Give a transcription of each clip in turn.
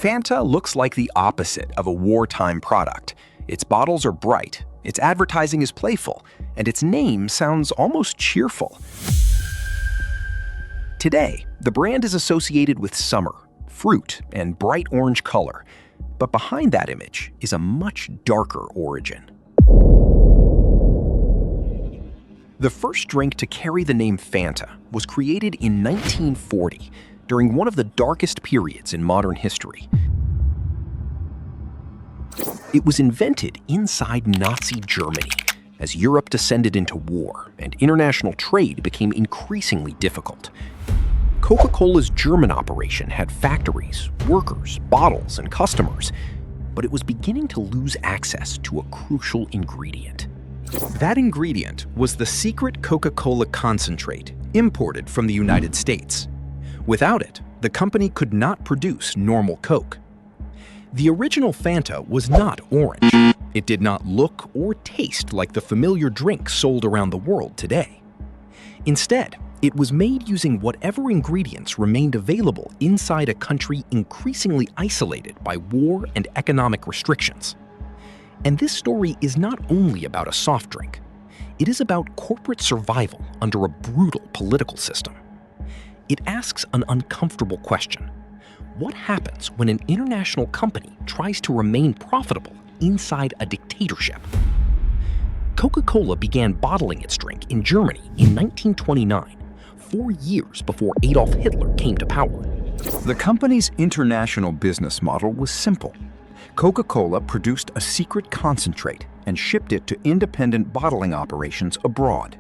Fanta looks like the opposite of a wartime product. Its bottles are bright, its advertising is playful, and its name sounds almost cheerful. Today, the brand is associated with summer, fruit, and bright orange color. But behind that image is a much darker origin. The first drink to carry the name Fanta was created in 1940, during one of the darkest periods in modern history. It was invented inside Nazi Germany, as Europe descended into war and international trade became increasingly difficult. Coca-Cola's German operation had factories, workers, bottles, and customers, but it was beginning to lose access to a crucial ingredient. That ingredient was the secret Coca-Cola concentrate, imported from the United States. Without it, the company could not produce normal Coke. The original Fanta was not orange. It did not look or taste like the familiar drink sold around the world today. Instead, it was made using whatever ingredients remained available inside a country increasingly isolated by war and economic restrictions. And this story is not only about a soft drink. It is about corporate survival under a brutal political system. It asks an uncomfortable question. What happens when an international company tries to remain profitable inside a dictatorship? Coca-Cola began bottling its drink in Germany in 1929, 4 years before Adolf Hitler came to power. The company's international business model was simple. Coca-Cola produced a secret concentrate and shipped it to independent bottling operations abroad.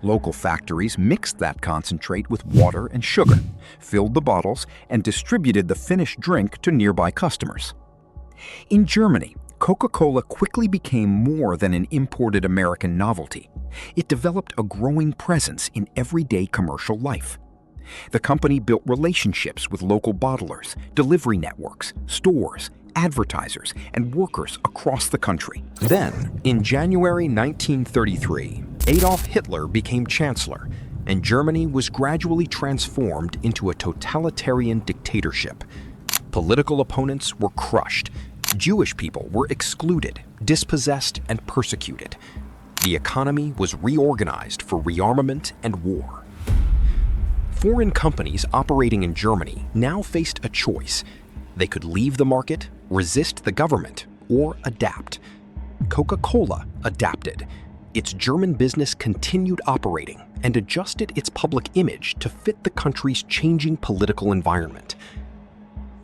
Local factories mixed that concentrate with water and sugar, filled the bottles, and distributed the finished drink to nearby customers. In Germany, Coca-Cola quickly became more than an imported American novelty. It developed a growing presence in everyday commercial life. The company built relationships with local bottlers, delivery networks, stores, advertisers, and workers across the country. Then, in January 1933, Adolf Hitler became chancellor, and Germany was gradually transformed into a totalitarian dictatorship. Political opponents were crushed. Jewish people were excluded, dispossessed, and persecuted. The economy was reorganized for rearmament and war. Foreign companies operating in Germany now faced a choice. They could leave the market, resist the government, or adapt. Coca-Cola adapted. Its German business continued operating and adjusted its public image to fit the country's changing political environment.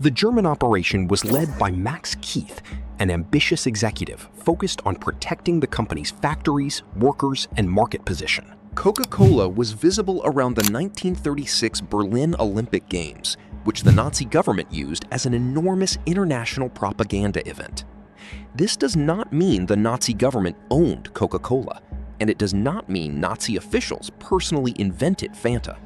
The German operation was led by Max Keith, an ambitious executive focused on protecting the company's factories, workers, and market position. Coca-Cola was visible around the 1936 Berlin Olympic Games, which the Nazi government used as an enormous international propaganda event. This does not mean the Nazi government owned Coca-Cola, and it does not mean Nazi officials personally invented Fanta.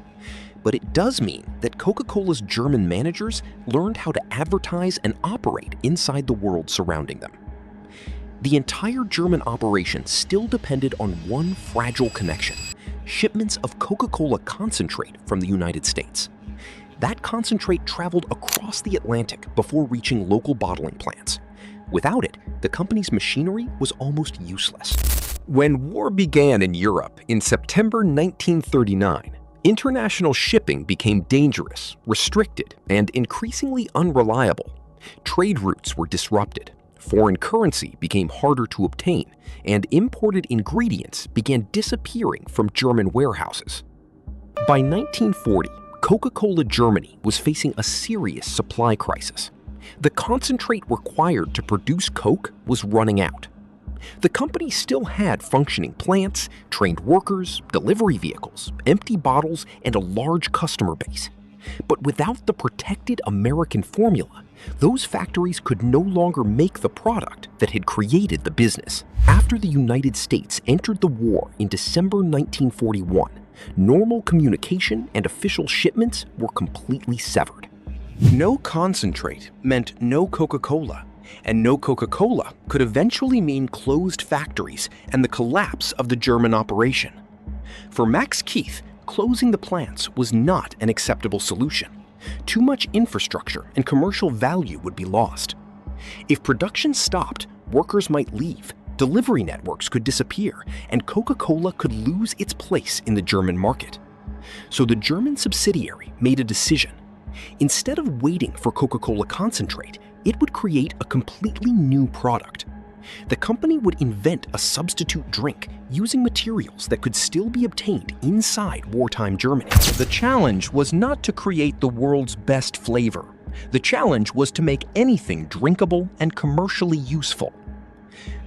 But it does mean that Coca-Cola's German managers learned how to advertise and operate inside the world surrounding them. The entire German operation still depended on one fragile connection: shipments of Coca-Cola concentrate from the United States. That concentrate traveled across the Atlantic before reaching local bottling plants. Without it, the company's machinery was almost useless. When war began in Europe in September 1939, international shipping became dangerous, restricted, and increasingly unreliable. Trade routes were disrupted, foreign currency became harder to obtain, and imported ingredients began disappearing from German warehouses. By 1940, Coca-Cola Germany was facing a serious supply crisis. The concentrate required to produce Coke was running out. The company still had functioning plants, trained workers, delivery vehicles, empty bottles, and a large customer base. But without the protected American formula, those factories could no longer make the product that had created the business. After the United States entered the war in December 1941, normal communication and official shipments were completely severed. No concentrate meant no Coca-Cola, and no Coca-Cola could eventually mean closed factories and the collapse of the German operation. For Max Keith, closing the plants was not an acceptable solution. Too much infrastructure and commercial value would be lost. If production stopped, workers might leave, delivery networks could disappear, and Coca-Cola could lose its place in the German market. So the German subsidiary made a decision. Instead of waiting for Coca-Cola concentrate, it would create a completely new product. The company would invent a substitute drink using materials that could still be obtained inside wartime Germany. The challenge was not to create the world's best flavor. The challenge was to make anything drinkable and commercially useful.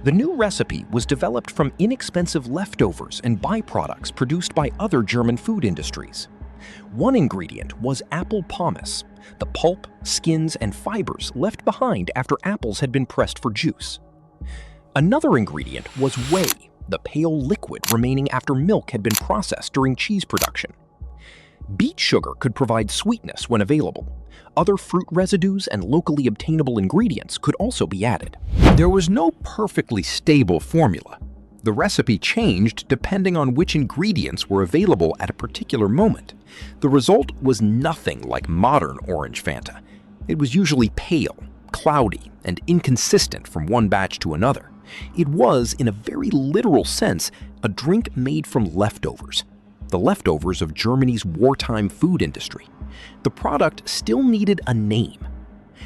The new recipe was developed from inexpensive leftovers and byproducts produced by other German food industries. One ingredient was apple pomace, the pulp, skins, and fibers left behind after apples had been pressed for juice. Another ingredient was whey, the pale liquid remaining after milk had been processed during cheese production. Beet sugar could provide sweetness when available. Other fruit residues and locally obtainable ingredients could also be added. There was no perfectly stable formula. The recipe changed depending on which ingredients were available at a particular moment. The result was nothing like modern orange Fanta. It was usually pale, cloudy, and inconsistent from one batch to another. It was, in a very literal sense, a drink made from leftovers. The leftovers of Germany's wartime food industry. The product still needed a name.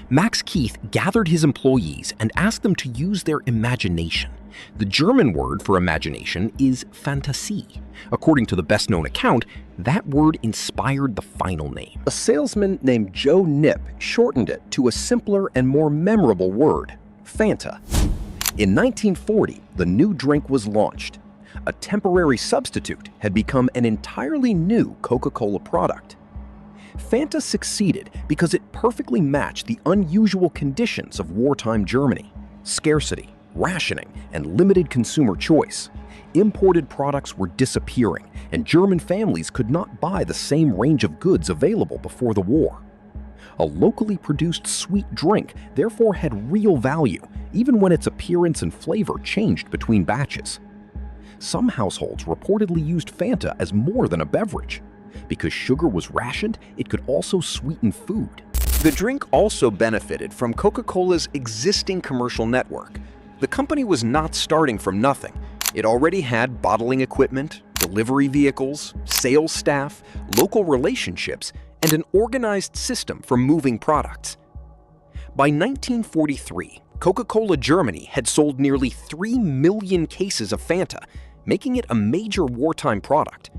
Max Keith gathered his employees and asked them to use their imagination. The German word for imagination is Fantasie. According to the best-known account, that word inspired the final name. A salesman named Joe Nip shortened it to a simpler and more memorable word, Fanta. In 1940, the new drink was launched. A temporary substitute had become an entirely new Coca-Cola product. Fanta succeeded because it perfectly matched the unusual conditions of wartime Germany: scarcity, rationing, and limited consumer choice. Imported products were disappearing, and German families could not buy the same range of goods available before the war. A locally produced sweet drink therefore had real value, even when its appearance and flavor changed between batches. Some households reportedly used Fanta as more than a beverage. Because sugar was rationed, it could also sweeten food. The drink also benefited from Coca-Cola's existing commercial network. The company was not starting from nothing. It already had bottling equipment, delivery vehicles, sales staff, local relationships, and an organized system for moving products. By 1943, Coca-Cola Germany had sold nearly 3 million cases of Fanta, making it a major wartime product.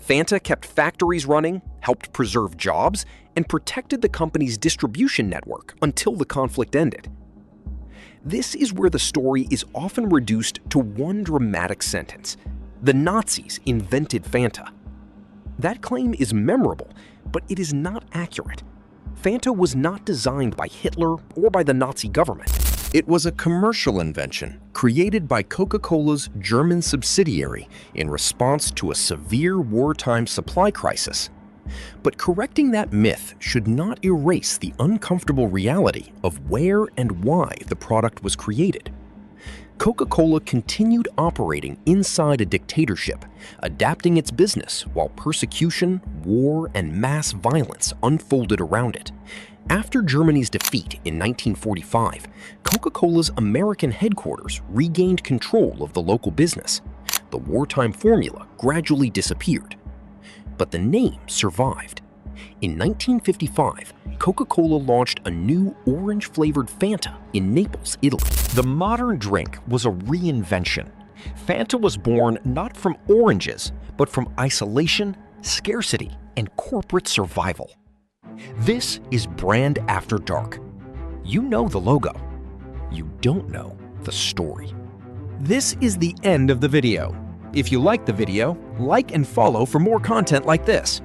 Fanta kept factories running, helped preserve jobs, and protected the company's distribution network until the conflict ended. This is where the story is often reduced to one dramatic sentence: the Nazis invented Fanta. That claim is memorable, but it is not accurate. Fanta was not designed by Hitler or by the Nazi government. It was a commercial invention created by Coca-Cola's German subsidiary in response to a severe wartime supply crisis. But correcting that myth should not erase the uncomfortable reality of where and why the product was created. Coca-Cola continued operating inside a dictatorship, adapting its business while persecution, war, and mass violence unfolded around it. After Germany's defeat in 1945, Coca-Cola's American headquarters regained control of the local business. The wartime formula gradually disappeared. But the name survived. In 1955, Coca-Cola launched a new orange-flavored Fanta in Naples, Italy. The modern drink was a reinvention. Fanta was born not from oranges, but from isolation, scarcity, and corporate survival. This is Brand After Dark. You know the logo. You don't know the story. This is the end of the video. If you liked the video, like and follow for more content like this.